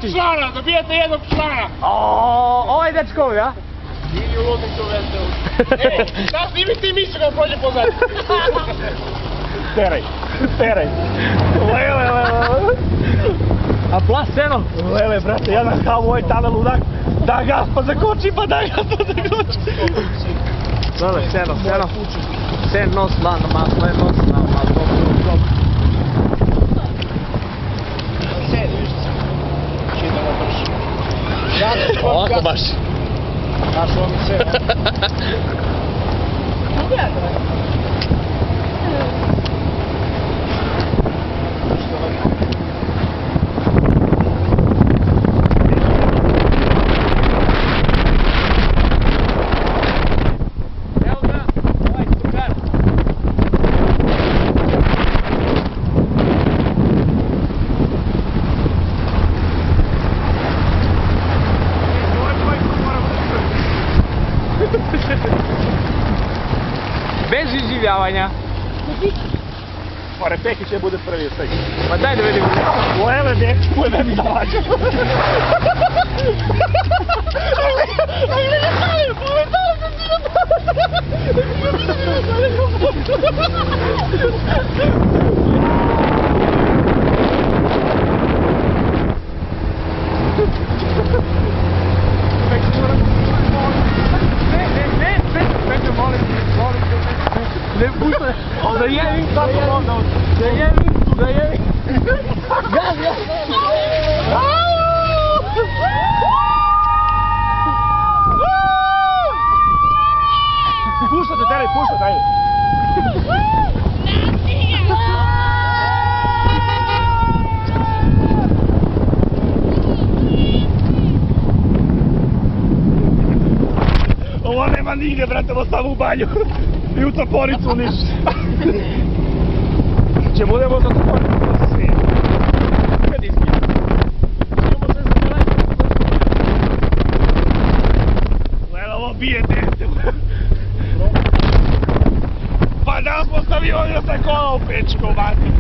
Jednog člana, dobijete jednog člana. Ovaj dečkovi, a? Ili u lodnicu veselu. Da snimi ti mišlju kad prođe pozadnje. Teraj. Lele. A plaseno? Lele, brate, ja na kavu ovaj tada ludak. Da gas pa zakoči, pa da gas pa zakoči. Lele, seno. Seno slano maslo, Ovako baš. Znaš ovo mi se. Bez iživljavanja. Pare, Pekić će bude prvi, staj. Ma daj da vidimo. Lele, dečko, ne mi davađu. Ne puštaj, zajebim tako onda, zajebim. Gaz. Puštate, Teraj, puštate, ajde. Ovo nema nigdje, brate, ovo samo u banju. I u toporicu ništa. Če budemo za toporicu da se smije. Kad iskije. Idemo se zaboraviti. Gleda, ovo bije dete. Pa da smo stavio ovdje sa kola u pečku, mati.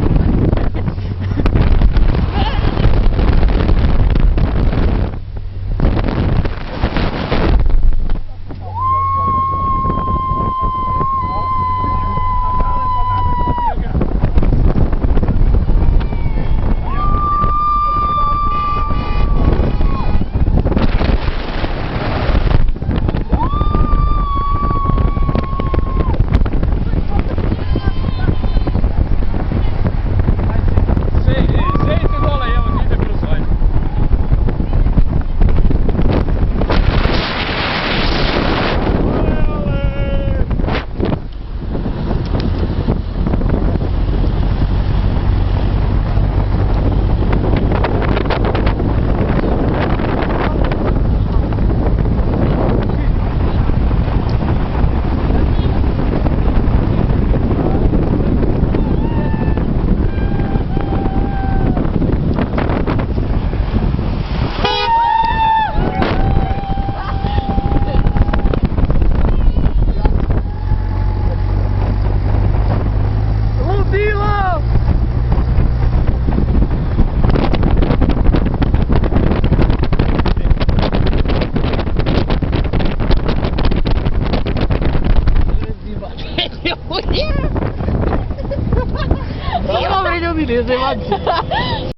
Dobre ljudi, ne se